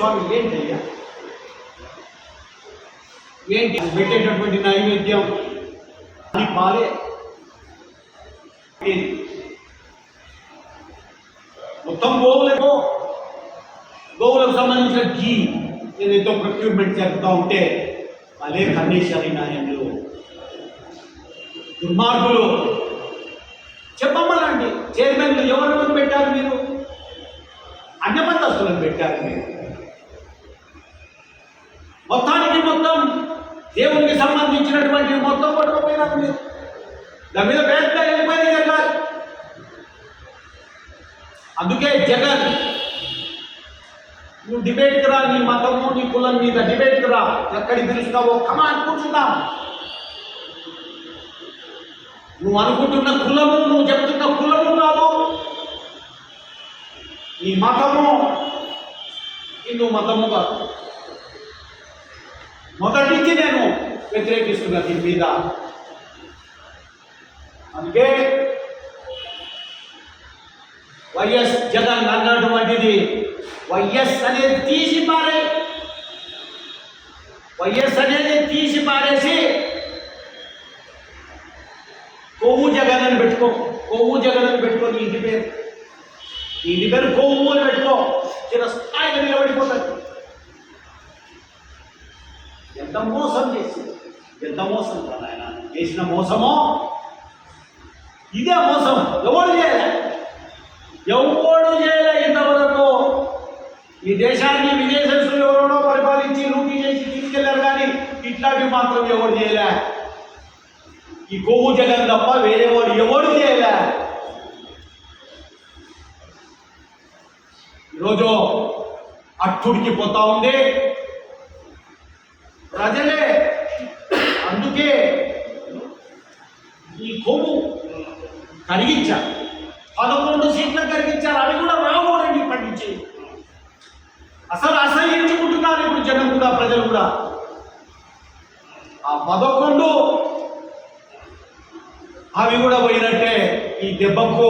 స్వామి ఏంటయ్యా, ఏంటి పెట్టేటటువంటి నైవేద్యం అని పాలే మొత్తం గోవులకు సంబంధించిన ఘీ ఏదైతే ప్రొక్యూర్మెంట్ జరుగుతూ ఉంటే అదే కన్నేశ్వరి నాయకులు దుర్మార్గులు. చెప్పమ్మలండి, చైర్మన్లు ఎవరు పెట్టారు మీరు? అన్యమతస్తులను పెట్టారు మీరు. మొత్తానికి మొత్తం దేవునికి సంబంధించినటువంటి మొత్తం పట్టుకుపోయినారు మీరు. దాని మీద పెద్ద ఎంక్వైరీ జరగాలి. అందుకే జగన్, నువ్వు డిబేట్కి రా, నీ మతము నీ కులం మీద డిబేట్కి రా, ఎక్కడికి పిలుస్తావో కమాన్ కూర్చుందాం. నువ్వు అనుకుంటున్న కులము, నువ్వు చెప్తున్న కులము కాదు, నీ మతము హిందూ మతము కాదు. మొదటికి నేను వ్యతిరేకిస్తున్నా దీని మీద. అందుకే వైఎస్ జగన్ అన్నటువంటిది వైఎస్ అనేది తీసి పారేసి కొవ్వు జగన్ అని పెట్టుకో. కొవ్వు జగన్ అని పెట్టుకో. నీ ఇంటి పేరు కొవ్వు అని పెట్టుకో. చిరస్థాయిగా నిలబడిపోతుంది. ఎంత మోసం చేసింది, ఎంత మోసం కదా ఆయన చేసిన మోసమో. ఇదే మోసం. ఎవరు చేయలే ఇంతవరకు. ఈ దేశాన్ని విదేశస్తులు ఎవరెవరో పరిపాలించి లూటీ చేసి తీసుకెళ్లారు, కానీ ఇట్లాంటివి మాత్రం ఎవరు చేయలే. ఈ కొవ్వు జగన్ తప్ప వేరేవాడు ఎవరు చేయలే. ఈరోజు అట్టుడికి పోతా ఉంది ప్రజలే. అందుకే ఈ కొవ్వు కరిగించారు. 11 సీట్లకు కరిగించారు. అవి కూడా రాబోరండి ఇప్పటి నుంచి. అసలు అసహించుకుంటున్నారు ఇప్పుడు జనం కూడా, ప్రజలు కూడా. ఆ 11 అవి కూడా పోయినట్టే. ఈ దెబ్బకు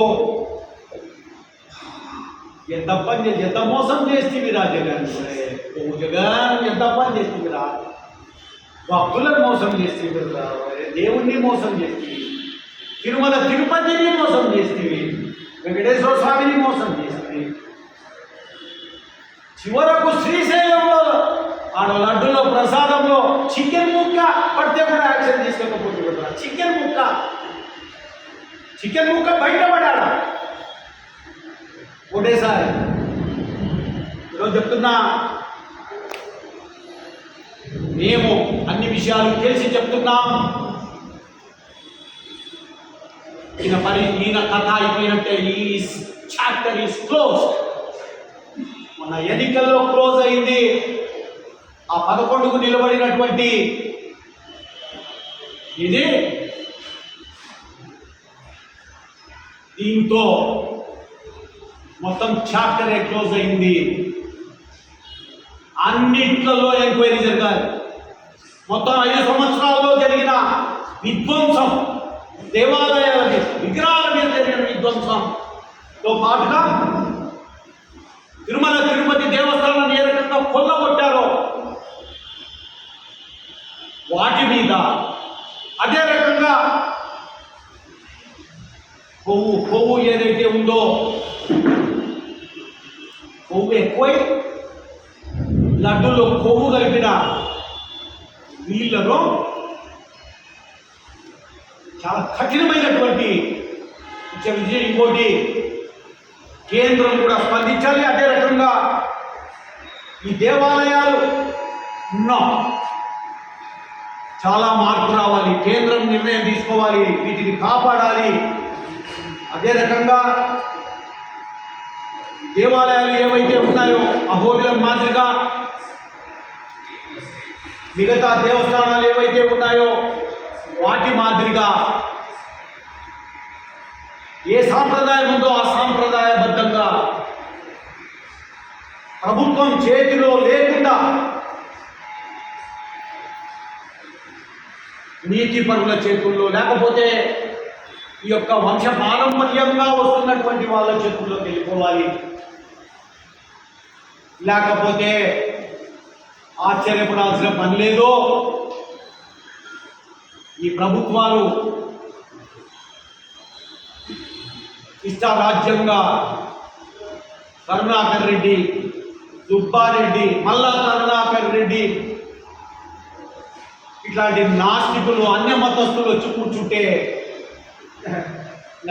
ఎంత మోసం చేస్తేవిరా జగన్. జగన్ ఎంత పని చేస్తేవిరా. భక్తులను మోసం చేస్తేవిరా, దేవుణ్ణి మోసం చేస్తేవి, తిరుమల తిరుపతిని మోసం చేస్తేవి, వెంకటేశ్వర స్వామిని మోసం చేస్తేవి, చివరకు శ్రీశైలంలో ఆడ లడ్డులో ప్రసాదంలో చికెన్ ముక్క పడితే కూడా యాక్షన్ తీసుకోకపోతే కూడా చికెన్ ముక్క బయటపడాలా ఒకటేసారి. ఈరోజు చెప్తున్నా, మేము అన్ని విషయాలు తెలిసి చెప్తున్నాం. ఈయన కథ అయిపోయినట్టే. ఈ చాప్టర్ ఈస్ క్లోజ్. మన ఎన్నికల్లో క్లోజ్ అయింది. ఆ 11కు నిలబడినటువంటి ఇది దీంతో మొత్తం చాప్టరే క్లోజ్ అయింది. అన్నిట్లలో ఎంక్వైరీ జరగాలి. మొత్తం 5 సంవత్సరాల్లో జరిగిన విధ్వంసం, దేవాలయాల మీద, విగ్రహాల మీద జరిగిన విధ్వంసంతో పాటుగా తిరుమల తిరుపతి దేవస్థానాన్ని ఏ రకంగా కొల్లగొట్టారో వాటి మీద, అదే రకంగా కొవ్వు ఏదైతే ఉందో, కొవ్వు ఎక్కువై లడ్డూలో కొవ్వు కలిపిన వీళ్ళలో చాలా కఠినమైనటువంటి విజయం. ఇంకోటి, కేంద్రం కూడా స్పందించాలి. అదే రకంగా ఈ దేవాలయాలు చాలా మార్పు రావాలి. కేంద్రం నిర్ణయం తీసుకోవాలి, వీటిని కాపాడాలి. అదే రకంగా దేవాలయాలు ఏవైతే ఉన్నాయో అహోబిలం మాదిరిగా మిగతా దేవస్థానాలు ఏవైతే ఉన్నాయో వాటి మాదిరిగా ఏ సాంప్రదాయం ఉందో ఆ సాంప్రదాయబద్ధంగా ప్రభుత్వం చేతిలో లేకుండా నీతి పరుల చేతుల్లో, లేకపోతే ఈ యొక్క వంశ పారంపర్యంగా వస్తున్నటువంటి వాళ్ళ చేతుల్లోకి వెళ్ళిపోవాలి. లేకపోతే ఆశ్చర్యపడాల్సిన పని లేదు. ఈ ప్రభుత్వాలు ఇష్టారాజ్యంగా కరుణాకర్ రెడ్డి, సుబ్బారెడ్డి, మల్లా కరుణాకర్ రెడ్డి ఇట్లాంటి నాస్తికులు, అన్య మతస్థులు వచ్చి కూర్చుంటే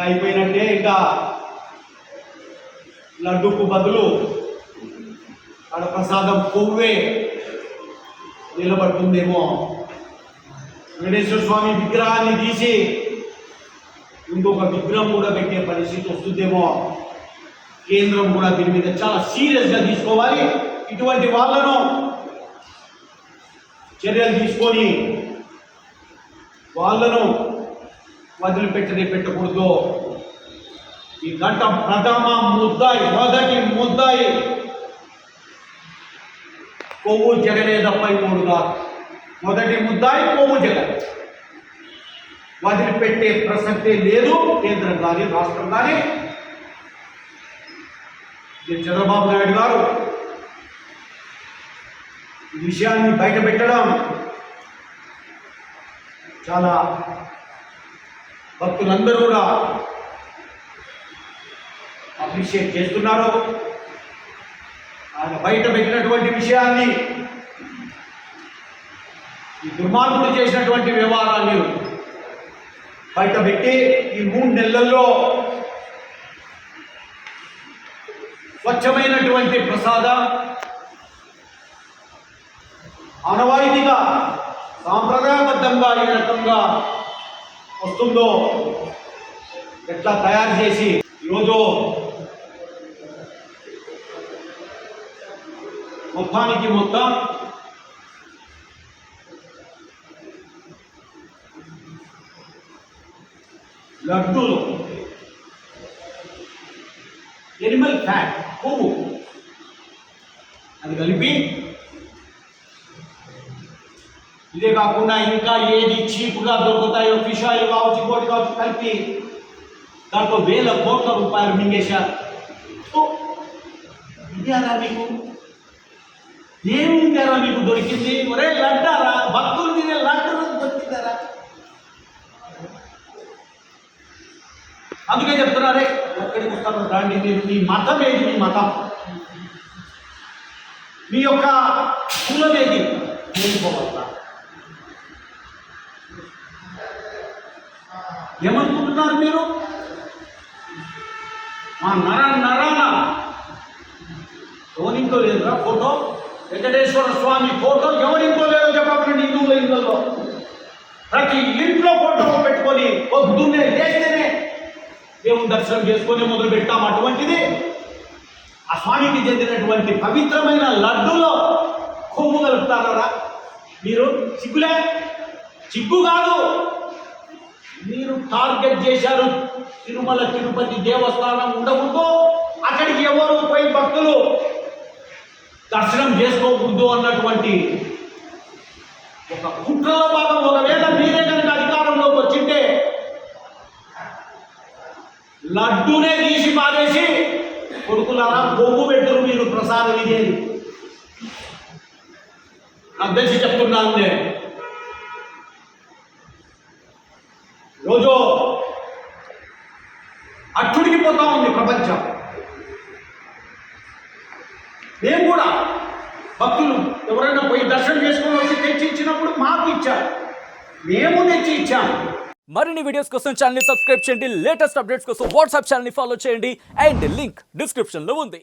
అయిపోయినట్టే. ఇంకా లడ్డుకు బదులు ఆడ ప్రసాదం కొవ్వే నిలబడుతుందేమో. వెంకటేశ్వర స్వామి విగ్రహాన్ని తీసి ఇంకొక విగ్రహం కూడా పెట్టే పరిస్థితి వస్తుందేమో. కేంద్రం కూడా దీని మీద చాలా సీరియస్గా తీసుకోవాలి. ఇటువంటి వాళ్ళను చర్యలు తీసుకొని వాళ్ళను పెట్టకూడదు. ఈ గంట ప్రథమ ముద్దాయి, మొదటి ముద్దాయి కొవ్వు జగనే తప్ప మూడుగా. మొదటి ముద్దాయి కొవ్వు జగన్. వదిలిపెట్టే ప్రసక్తే లేదు. కేంద్రం కానీ రాష్ట్రం కానీ. చంద్రబాబు నాయుడు గారు ఈ విషయాన్ని బయట పెట్టడం చాలా భక్తులందరూ కూడా అప్రిషియేట్ చేస్తున్నారు. ఆయన బయట పెట్టినటువంటి విషయాన్ని, ఈ దుర్మార్గుడు చేసినటువంటి వ్యవహారాన్ని బయట పెట్టి ఈ 3 నెలల్లో స్వచ్ఛమైనటువంటి ప్రసాదం ఆనవాయితీగా సాంప్రదాయబద్ధంగా ఏ రకంగా వస్తుందో ఎట్లా తయారు చేసి ఈరోజు మొత్తానికి మొత్తం లడ్డూలు ఎనిమల్ ఫ్యాట్, కొవ్వు అది కలిపి, ఇదే కాకుండా ఇంకా ఏది చీప్గా దొరుకుతాయో ఫిష్ ఆయిల్ కావచ్చు, ఇంకోటి కావచ్చు, కలిపి దాంట్లో వేల కోట్ల రూపాయలు మింగేశారు. ఇదేరా మీకు, ఏమిందారా మీకు దొరికింది? ఒరే లడ్డారా, భక్తులు తినే లడ్డు దొరికిందారా? అందుకే చెప్తున్నారే, ఎక్కడికి వస్తారో దాన్ని. మీరు మీ మతం ఏది? మీ మతం, మీ యొక్క కులం ఏది నేర్చుకోవాలా? ఏమనుకుంటున్నారు మీరు? మా నరాన ఎవరింకో లేదురా ఫోటో, వెంకటేశ్వర స్వామి ఫోటో ఎవరింకో లేదో చెప్పకండి. హిందువుల ఇళ్ళల్లో ప్రతి ఇంట్లో ఫోటో పెట్టుకొని పొద్దున్నే లేస్తేనే దేవుని దర్శనం చేసుకొని మొదలు పెట్టాం. అటువంటిది ఆ స్వామికి చెందినటువంటి పవిత్రమైన లడ్డూలో కొవ్వు కలుపుతారా మీరు? సిగ్గులే? సిగ్గు కాదు, మీరు టార్గెట్ చేశారు. తిరుమల తిరుపతి దేవస్థానం ఉండకూడదు, అక్కడికి ఎవరు పోయి భక్తులు దర్శనం చేసుకోకూడదు అన్నటువంటి ఒక కుట్రలో భాగం. ఒకవేళ మీరే కనుక అధికారంలోకి వచ్చింటే లడ్డూనే తీసి పారేసి కొడుకులారా కొవ్వు పెట్టురు మీరు ప్రసాదం ఇదేది. నాకు తెలిసి చెప్తున్నాను నేను. రోజు అట్టుడికి పోతా ఉంది ప్రపంచం. మేము కూడా భక్తులు ఎవరైనా పోయి దర్శనం చేసుకొని వచ్చి తెచ్చి ఇచ్చినప్పుడు మాకు ఇచ్చారు, మేము తెచ్చి ఇచ్చాము. మరిన్ని వీడియోస్ కోసం ఛానల్ ని సబ్స్క్రైబ్ చేయండి. లేటెస్ట్ అప్డేట్స్ కోసం వాట్సాప్ ఛానల్ ని ఫాలో చేయండి. అండ్ లింక్ డిస్క్రిప్షన్ లో ఉంది.